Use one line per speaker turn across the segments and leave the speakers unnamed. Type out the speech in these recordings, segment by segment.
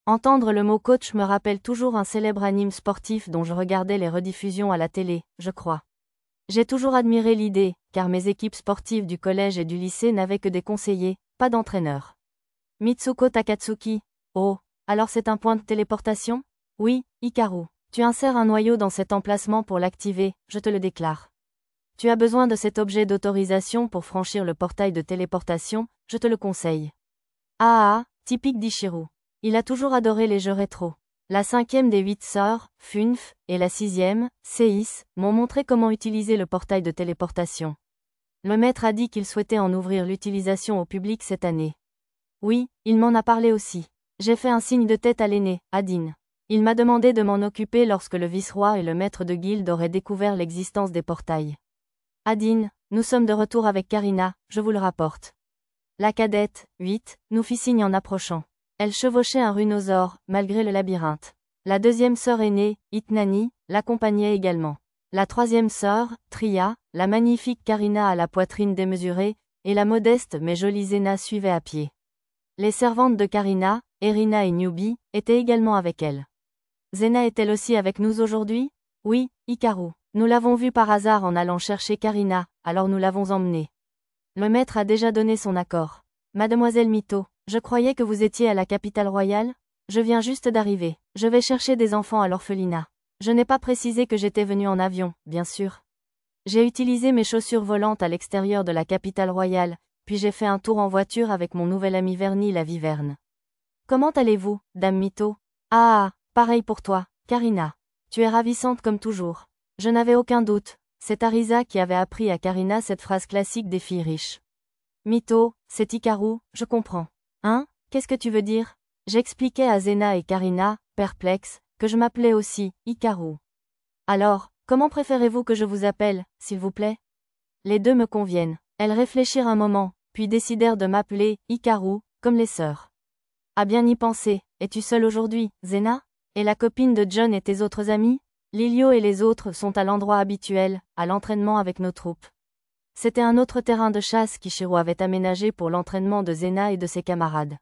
Entendre le mot coach me rappelle toujours un célèbre anime sportif dont je regardais les rediffusions à la télé, je crois. J'ai toujours admiré l'idée, car mes équipes sportives du collège et du lycée n'avaient que des conseillers, pas d'entraîneurs. Mitsuko Takatsuki. Oh, alors c'est un point de téléportation? Oui, Hikaru. Tu insères un noyau dans cet emplacement pour l'activer, je te le déclare. Tu as besoin de cet objet d'autorisation pour franchir le portail de téléportation, je te le conseille. Ah ah, typique d'Ichiru. Il a toujours adoré les jeux rétro. La 5e des 8 sœurs, Funf, et la 6e, Seis, m'ont montré comment utiliser le portail de téléportation. Le maître a dit qu'il souhaitait en ouvrir l'utilisation au public cette année. Oui, il m'en a parlé aussi. J'ai fait un signe de tête à l'aîné, Adin. Il m'a demandé de m'en occuper lorsque le vice-roi et le maître de guilde auraient découvert l'existence des portails. Adin, nous sommes de retour avec Karina, je vous le rapporte. La cadette, 8, nous fit signe en approchant. Elle chevauchait un rhinosaure, malgré le labyrinthe. La deuxième sœur aînée, Itnani, l'accompagnait également. La troisième sœur, Tria, la magnifique Karina à la poitrine démesurée, et la modeste mais jolie Zena suivaient à pied. Les servantes de Karina, Erina et Newbie, étaient également avec elle. Zena est-elle aussi avec nous aujourd'hui? Oui, Hikaru. Nous l'avons vue par hasard en allant chercher Karina, alors nous l'avons emmenée. Le maître a déjà donné son accord. Mademoiselle Mito, je croyais que vous étiez à la capitale royale? Je viens juste d'arriver. Je vais chercher des enfants à l'orphelinat. Je n'ai pas précisé que j'étais venue en avion, bien sûr. J'ai utilisé mes chaussures volantes à l'extérieur de la capitale royale, puis j'ai fait un tour en voiture avec mon nouvel ami Verny la Viverne. Comment allez-vous, Dame Mito? Ah, pareil pour toi, Karina. Tu es ravissante comme toujours. Je n'avais aucun doute. C'est Arisa qui avait appris à Karina cette phrase classique des filles riches. Mito, c'est Hikaru, je comprends. Hein? Qu'est-ce que tu veux dire? J'expliquais à Zena et Karina, perplexes, que je m'appelais aussi Hikaru. Alors, comment préférez-vous que je vous appelle, s'il vous plaît? Les deux me conviennent. Elles réfléchirent un moment, puis décidèrent de m'appeler Hikaru, comme les sœurs. À bien y penser, es-tu seule aujourd'hui, Zena? Et la copine de John et tes autres amis? Lilio et les autres sont à l'endroit habituel, à l'entraînement avec nos troupes. C'était un autre terrain de chasse qu'Ichiru avait aménagé pour l'entraînement de Zena et de ses camarades.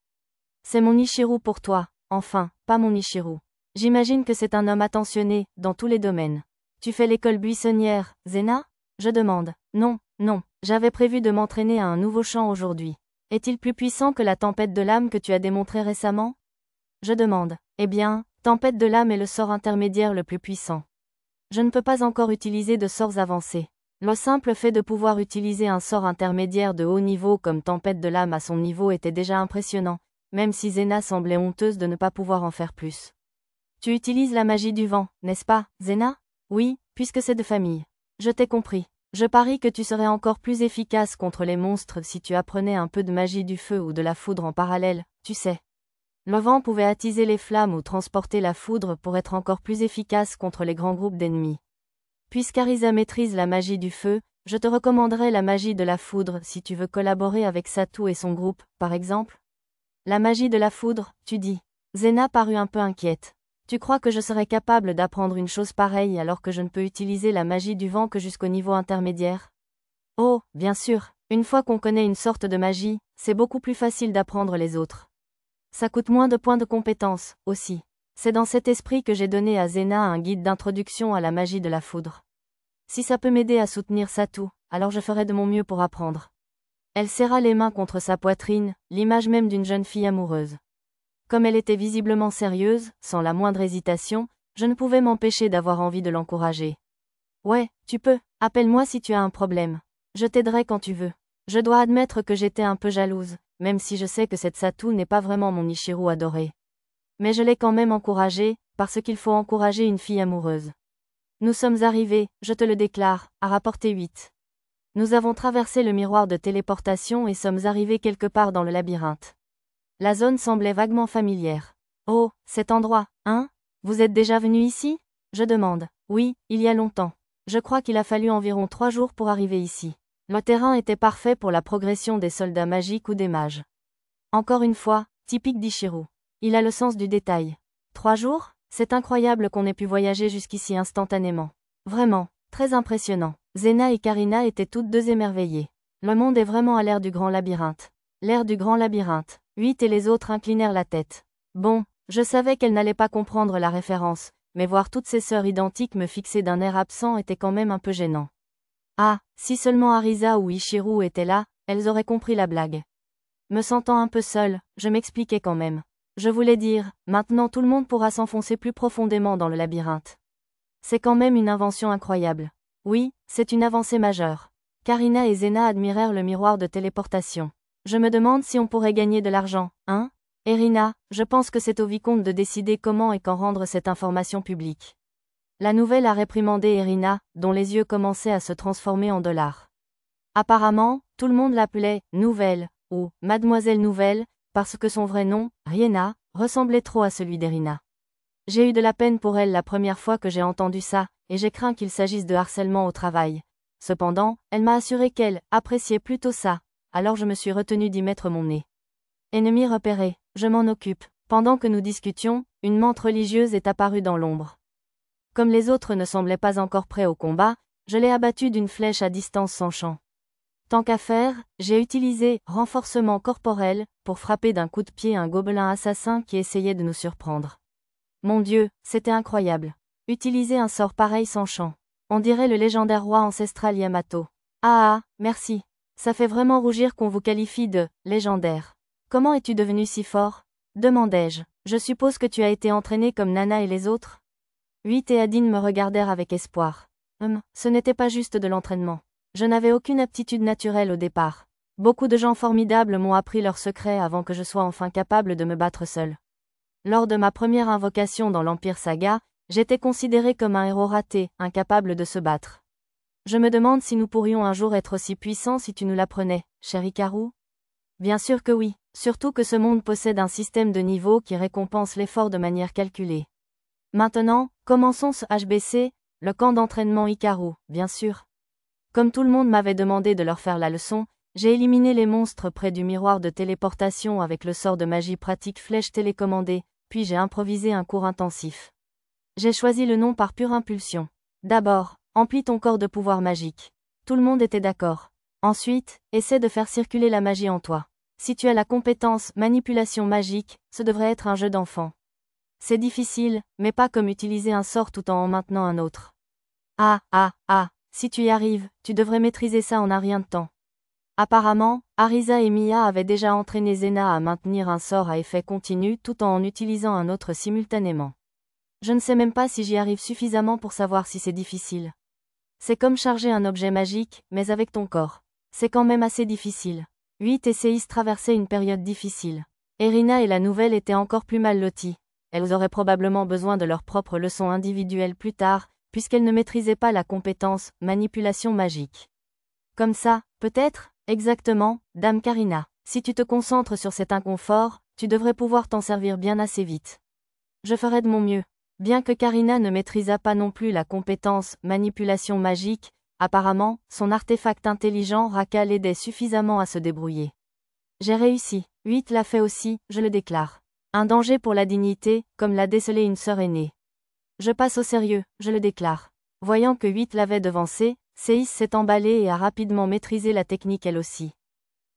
C'est mon Ichiru pour toi, enfin, pas mon Ichiru. J'imagine que c'est un homme attentionné, dans tous les domaines. Tu fais l'école buissonnière, Zena? Je demande. Non, non, j'avais prévu de m'entraîner à un nouveau chant aujourd'hui. Est-il plus puissant que la tempête de l'âme que tu as démontré récemment? Je demande. Eh bien, tempête de l'âme est le sort intermédiaire le plus puissant. Je ne peux pas encore utiliser de sorts avancés. Le simple fait de pouvoir utiliser un sort intermédiaire de haut niveau comme tempête de l'âme à son niveau était déjà impressionnant, même si Zena semblait honteuse de ne pas pouvoir en faire plus. Tu utilises la magie du vent, n'est-ce pas, Zena? Oui, puisque c'est de famille. Je t'ai compris. Je parie que tu serais encore plus efficace contre les monstres si tu apprenais un peu de magie du feu ou de la foudre en parallèle, tu sais. Le vent pouvait attiser les flammes ou transporter la foudre pour être encore plus efficace contre les grands groupes d'ennemis. Puisqu'Arisa maîtrise la magie du feu, je te recommanderais la magie de la foudre si tu veux collaborer avec Satu et son groupe, par exemple. La magie de la foudre, tu dis. Zena parut un peu inquiète. Tu crois que je serais capable d'apprendre une chose pareille alors que je ne peux utiliser la magie du vent que jusqu'au niveau intermédiaire? Oh, bien sûr, une fois qu'on connaît une sorte de magie, c'est beaucoup plus facile d'apprendre les autres. Ça coûte moins de points de compétence, aussi. C'est dans cet esprit que j'ai donné à Zena un guide d'introduction à la magie de la foudre. Si ça peut m'aider à soutenir Satu, alors je ferai de mon mieux pour apprendre. Elle serra les mains contre sa poitrine, l'image même d'une jeune fille amoureuse. Comme elle était visiblement sérieuse, sans la moindre hésitation, je ne pouvais m'empêcher d'avoir envie de l'encourager. Ouais, tu peux, appelle-moi si tu as un problème. Je t'aiderai quand tu veux. Je dois admettre que j'étais un peu jalouse, même si je sais que cette Satu n'est pas vraiment mon Ichiru adoré. Mais je l'ai quand même encouragée, parce qu'il faut encourager une fille amoureuse. Nous sommes arrivés, je te le déclare, à rapporter 8. Nous avons traversé le miroir de téléportation et sommes arrivés quelque part dans le labyrinthe. La zone semblait vaguement familière. Oh, cet endroit, hein? Vous êtes déjà venu ici? Je demande. Oui, il y a longtemps. Je crois qu'il a fallu environ 3 jours pour arriver ici. Le terrain était parfait pour la progression des soldats magiques ou des mages. Encore une fois, typique d'Ichiru. Il a le sens du détail. 3 jours? C'est incroyable qu'on ait pu voyager jusqu'ici instantanément. Vraiment, très impressionnant. Zena et Karina étaient toutes deux émerveillées. Le monde est vraiment à l'ère du grand labyrinthe. L'ère du grand labyrinthe. 8 et les autres inclinèrent la tête. Bon, Je savais qu'elle n'allait pas comprendre la référence, mais voir toutes ses sœurs identiques me fixer d'un air absent était quand même un peu gênant. Ah, si seulement Arisa ou Ichiru étaient là, elles auraient compris la blague. Me sentant un peu seule, je m'expliquais quand même. Je voulais dire, maintenant tout le monde pourra s'enfoncer plus profondément dans le labyrinthe. C'est quand même une invention incroyable. Oui, c'est une avancée majeure. Karina et Zena admirèrent le miroir de téléportation. Je me demande si on pourrait gagner de l'argent, hein? Erina, je pense que c'est au vicomte de décider comment et quand rendre cette information publique. La nouvelle a réprimandé Erina, dont les yeux commençaient à se transformer en dollars. Apparemment, tout le monde l'appelait « Nouvelle » ou « Mademoiselle Nouvelle », parce que son vrai nom, Riena, ressemblait trop à celui d'Erina. J'ai eu de la peine pour elle la première fois que j'ai entendu ça, et j'ai craint qu'il s'agisse de harcèlement au travail. Cependant, elle m'a assuré qu'elle appréciait plutôt ça, alors je me suis retenue d'y mettre mon nez. Ennemi repéré, je m'en occupe. Pendant que nous discutions, une menthe religieuse est apparue dans l'ombre. Comme les autres ne semblaient pas encore prêts au combat, je l'ai abattue d'une flèche à distance sans champ. Tant qu'à faire, j'ai utilisé « renforcement corporel » pour frapper d'un coup de pied un gobelin assassin qui essayait de nous surprendre. Mon Dieu, c'était incroyable. Utiliser un sort pareil sans champ. On dirait le légendaire roi ancestral Yamato. Ah, merci. Ça fait vraiment rougir qu'on vous qualifie de « légendaire ». Comment es-tu devenu si fort? Demandai-je. Je suppose que tu as été entraîné comme Nana et les autres? 8 et Adine me regardèrent avec espoir. Ce n'était pas juste de l'entraînement. Je n'avais aucune aptitude naturelle au départ. Beaucoup de gens formidables m'ont appris leurs secrets avant que je sois enfin capable de me battre seul. Lors de ma première invocation dans l'Empire Saga, j'étais considéré comme un héros raté, incapable de se battre. Je me demande si nous pourrions un jour être aussi puissants si tu nous l'apprenais, cher Hikaru? Bien sûr que oui, surtout que ce monde possède un système de niveaux qui récompense l'effort de manière calculée. Maintenant, commençons ce HBC, le camp d'entraînement Hikaru, bien sûr. Comme tout le monde m'avait demandé de leur faire la leçon, j'ai éliminé les monstres près du miroir de téléportation avec le sort de magie pratique flèche télécommandée, puis j'ai improvisé un cours intensif. J'ai choisi le nom par pure impulsion. D'abord, emplis ton corps de pouvoir magique. Tout le monde était d'accord. Ensuite, essaie de faire circuler la magie en toi. Si tu as la compétence manipulation magique, ce devrait être un jeu d'enfant. C'est difficile, mais pas comme utiliser un sort tout en maintenant un autre. Si tu y arrives, tu devrais maîtriser ça en un rien de temps. Apparemment, Arisa et Mia avaient déjà entraîné Zena à maintenir un sort à effet continu tout en utilisant un autre simultanément. Je ne sais même pas si j'y arrive suffisamment pour savoir si c'est difficile. C'est comme charger un objet magique, mais avec ton corps. C'est quand même assez difficile. 8 et Seis traversaient une période difficile. Erina et la nouvelle étaient encore plus mal loties. Elles auraient probablement besoin de leurs propres leçons individuelles plus tard, puisqu'elles ne maîtrisaient pas la compétence « manipulation magique ». Comme ça, peut-être? Exactement, Dame Karina. Si tu te concentres sur cet inconfort, tu devrais pouvoir t'en servir bien assez vite. Je ferai de mon mieux. Bien que Karina ne maîtrisât pas non plus la compétence « manipulation magique », apparemment, son artefact intelligent Raka l'aidait suffisamment à se débrouiller. J'ai réussi. 8 l'a fait aussi, je le déclare. Un danger pour la dignité, comme l'a décelé une sœur aînée. Je passe au sérieux, je le déclare. Voyant que 8 l'avait devancé, Seis s'est emballée et a rapidement maîtrisé la technique elle aussi.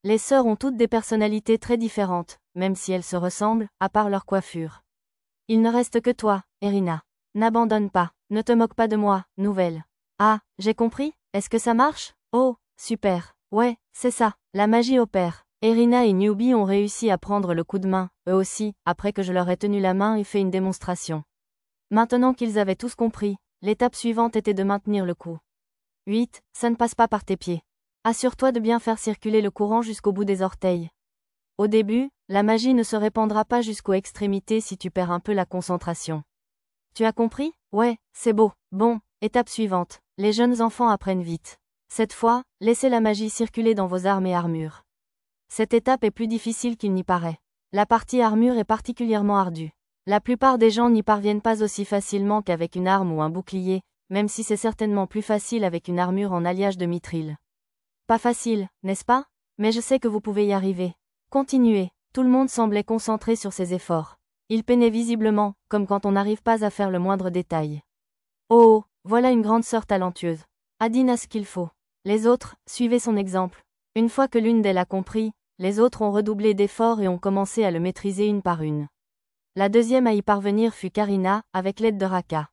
Les sœurs ont toutes des personnalités très différentes, même si elles se ressemblent, à part leur coiffure. Il ne reste que toi, Erina. N'abandonne pas, ne te moque pas de moi, nouvelle. Ah, j'ai compris, est-ce que ça marche? Oh, super, ouais, c'est ça, la magie opère. Erina et Newbie ont réussi à prendre le coup de main, eux aussi, après que je leur ai tenu la main et fait une démonstration. Maintenant qu'ils avaient tous compris, l'étape suivante était de maintenir le coup. 8. Ça ne passe pas par tes pieds. Assure-toi de bien faire circuler le courant jusqu'au bout des orteils. Au début, la magie ne se répandra pas jusqu'aux extrémités si tu perds un peu la concentration. Tu as compris? Ouais, c'est beau. Bon, étape suivante. Les jeunes enfants apprennent vite. Cette fois, laissez la magie circuler dans vos armes et armures. Cette étape est plus difficile qu'il n'y paraît. La partie armure est particulièrement ardue. La plupart des gens n'y parviennent pas aussi facilement qu'avec une arme ou un bouclier, même si c'est certainement plus facile avec une armure en alliage de mithril. Pas facile, n'est-ce pas? Mais je sais que vous pouvez y arriver. Continuez. Tout le monde semblait concentré sur ses efforts. Il peinait visiblement, comme quand on n'arrive pas à faire le moindre détail. Oh, voilà une grande sœur talentueuse. Adine a ce qu'il faut. Les autres, suivez son exemple. Une fois que l'une d'elles a compris, les autres ont redoublé d'efforts et ont commencé à le maîtriser une par une. La deuxième à y parvenir fut Karina, avec l'aide de Raka.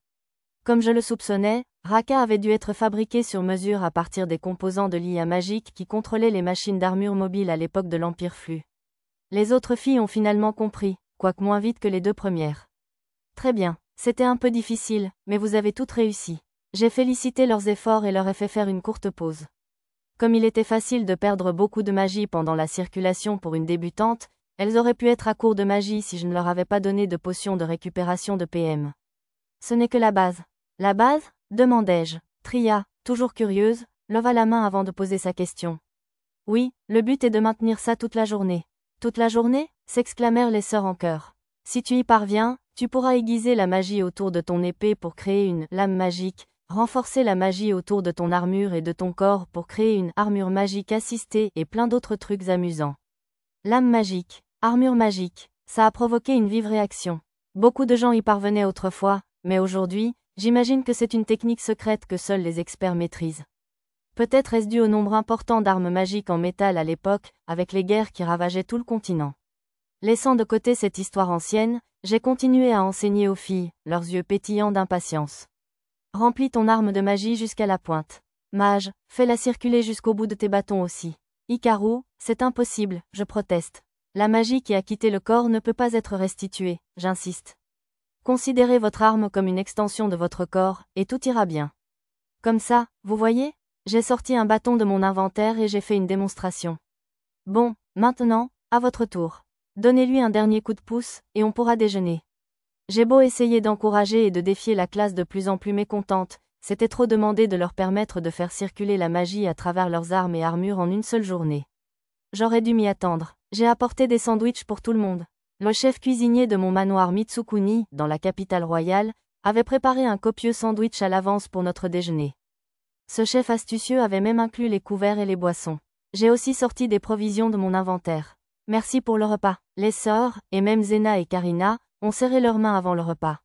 Comme je le soupçonnais, Raka avait dû être fabriqué sur mesure à partir des composants de l'IA magique qui contrôlaient les machines d'armure mobile à l'époque de l'Empire Flux. Les autres filles ont finalement compris, quoique moins vite que les deux premières. Très bien, c'était un peu difficile, mais vous avez toutes réussi. J'ai félicité leurs efforts et leur ai fait faire une courte pause. Comme il était facile de perdre beaucoup de magie pendant la circulation pour une débutante, elles auraient pu être à court de magie si je ne leur avais pas donné de potion de récupération de PM. Ce n'est que la base. La base ? Demandai-je. Tria, toujours curieuse, leva la main avant de poser sa question. Oui, le but est de maintenir ça toute la journée. Toute la journée ? S'exclamèrent les sœurs en chœur. Si tu y parviens, tu pourras aiguiser la magie autour de ton épée pour créer une lame magique, renforcer la magie autour de ton armure et de ton corps pour créer une armure magique assistée et plein d'autres trucs amusants. Lame magique, armure magique, ça a provoqué une vive réaction. Beaucoup de gens y parvenaient autrefois, mais aujourd'hui, j'imagine que c'est une technique secrète que seuls les experts maîtrisent. Peut-être est-ce dû au nombre important d'armes magiques en métal à l'époque, avec les guerres qui ravageaient tout le continent. Laissant de côté cette histoire ancienne, j'ai continué à enseigner aux filles, leurs yeux pétillants d'impatience. Remplis ton arme de magie jusqu'à la pointe. Mage, fais-la circuler jusqu'au bout de tes bâtons aussi. Hikaru, c'est impossible, je proteste. La magie qui a quitté le corps ne peut pas être restituée, j'insiste. Considérez votre arme comme une extension de votre corps, et tout ira bien. Comme ça, vous voyez ? J'ai sorti un bâton de mon inventaire et j'ai fait une démonstration. Bon, maintenant, à votre tour. Donnez-lui un dernier coup de pouce, et on pourra déjeuner. J'ai beau essayer d'encourager et de défier la classe de plus en plus mécontente, c'était trop demandé de leur permettre de faire circuler la magie à travers leurs armes et armures en une seule journée. J'aurais dû m'y attendre. J'ai apporté des sandwichs pour tout le monde. Le chef cuisinier de mon manoir Mitsukuni, dans la capitale royale, avait préparé un copieux sandwich à l'avance pour notre déjeuner. Ce chef astucieux avait même inclus les couverts et les boissons. J'ai aussi sorti des provisions de mon inventaire. Merci pour le repas. Les sœurs, et même Zena et Karina, ont serré leurs mains avant le repas.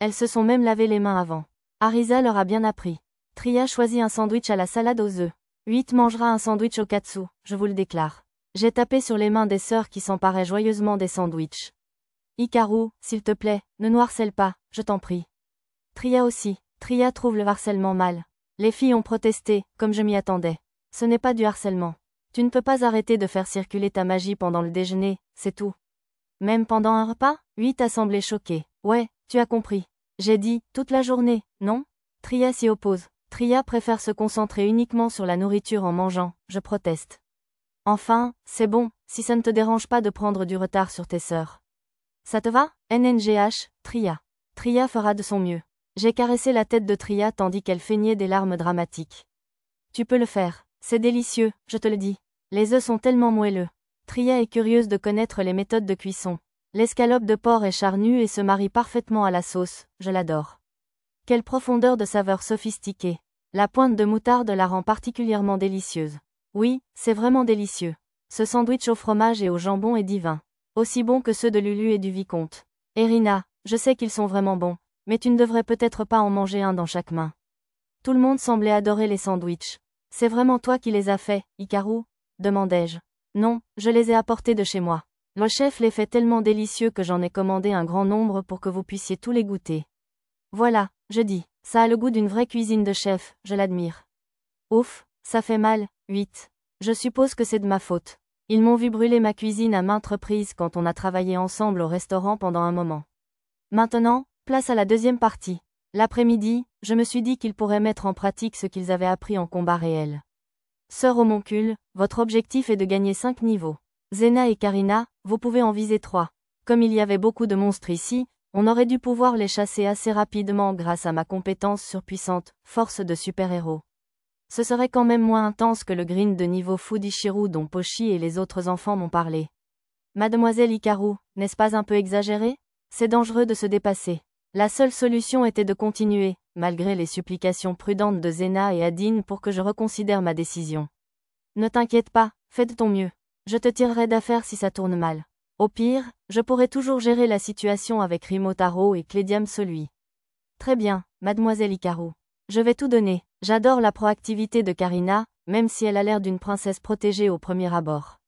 Elles se sont même lavé les mains avant. Arisa leur a bien appris. Tria choisit un sandwich à la salade aux œufs. 8 mangera un sandwich au katsu, je vous le déclare. J'ai tapé sur les mains des sœurs qui s'emparaient joyeusement des sandwichs. Hikaru, s'il te plaît, ne nous harcèle pas, je t'en prie. Tria aussi. Tria trouve le harcèlement mal. Les filles ont protesté, comme je m'y attendais. Ce n'est pas du harcèlement. Tu ne peux pas arrêter de faire circuler ta magie pendant le déjeuner, c'est tout. Même pendant un repas ? 8 a semblé choqué. Ouais, tu as compris. J'ai dit, toute la journée, non ? Tria s'y oppose. Tria préfère se concentrer uniquement sur la nourriture en mangeant, je proteste. Enfin, c'est bon, si ça ne te dérange pas de prendre du retard sur tes sœurs. Ça te va ? NNGH, Tria. Tria fera de son mieux. J'ai caressé la tête de Tria tandis qu'elle feignait des larmes dramatiques. Tu peux le faire, c'est délicieux, je te le dis. Les œufs sont tellement moelleux. Tria est curieuse de connaître les méthodes de cuisson. L'escalope de porc est charnue et se marie parfaitement à la sauce, je l'adore. Quelle profondeur de saveur sophistiquée. La pointe de moutarde la rend particulièrement délicieuse. Oui, c'est vraiment délicieux. Ce sandwich au fromage et au jambon est divin. Aussi bon que ceux de Lulu et du vicomte. Erina, je sais qu'ils sont vraiment bons, mais tu ne devrais peut-être pas en manger un dans chaque main. Tout le monde semblait adorer les sandwichs. C'est vraiment toi qui les as faits, Hikaru ? Demandai-je. Non, je les ai apportés de chez moi. Le chef les fait tellement délicieux que j'en ai commandé un grand nombre pour que vous puissiez tous les goûter. Voilà, je dis, ça a le goût d'une vraie cuisine de chef, je l'admire. Ouf, ça fait mal, 8. Je suppose que c'est de ma faute. Ils m'ont vu brûler ma cuisine à maintes reprises quand on a travaillé ensemble au restaurant pendant un moment. Maintenant, place à la deuxième partie. L'après-midi, je me suis dit qu'ils pourraient mettre en pratique ce qu'ils avaient appris en combat réel. Sœur Homoncule, votre objectif est de gagner 5 niveaux. Zena et Karina, vous pouvez en viser 3. Comme il y avait beaucoup de monstres ici, on aurait dû pouvoir les chasser assez rapidement grâce à ma compétence surpuissante, force de super-héros. Ce serait quand même moins intense que le grind de niveau Fudishiru dont Pochi et les autres enfants m'ont parlé. Mademoiselle Hikaru, n'est-ce pas un peu exagéré ? C'est dangereux de se dépasser. La seule solution était de continuer, malgré les supplications prudentes de Zena et Adine pour que je reconsidère ma décision. Ne t'inquiète pas, fais de ton mieux. Je te tirerai d'affaire si ça tourne mal. Au pire, je pourrai toujours gérer la situation avec Rimotaro et Clédiam celui. Très bien, mademoiselle Hikaru. Je vais tout donner. J'adore la proactivité de Karina, même si elle a l'air d'une princesse protégée au premier abord.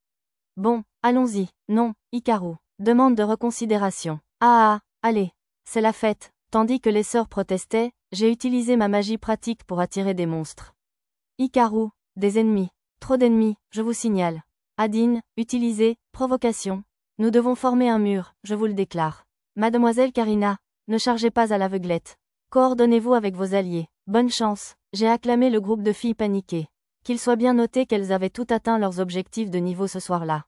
Bon, allons-y. Non, Hikaru. Demande de reconsidération. Ah, allez, c'est la fête. Tandis que les sœurs protestaient, j'ai utilisé ma magie pratique pour attirer des monstres. Hikaru, des ennemis. Trop d'ennemis, je vous signale. Adine, utilisez, provocation. Nous devons former un mur, je vous le déclare. Mademoiselle Karina, ne chargez pas à l'aveuglette. Coordonnez-vous avec vos alliés. Bonne chance. J'ai acclamé le groupe de filles paniquées. Qu'il soit bien noté qu'elles avaient tout atteint leurs objectifs de niveau ce soir-là.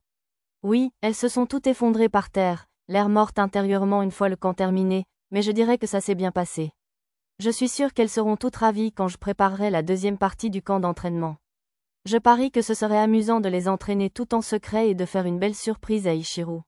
Oui, elles se sont toutes effondrées par terre, l'air morte intérieurement une fois le camp terminé, mais je dirais que ça s'est bien passé. Je suis sûre qu'elles seront toutes ravies quand je préparerai la deuxième partie du camp d'entraînement. Je parie que ce serait amusant de les entraîner tout en secret et de faire une belle surprise à Ichiro.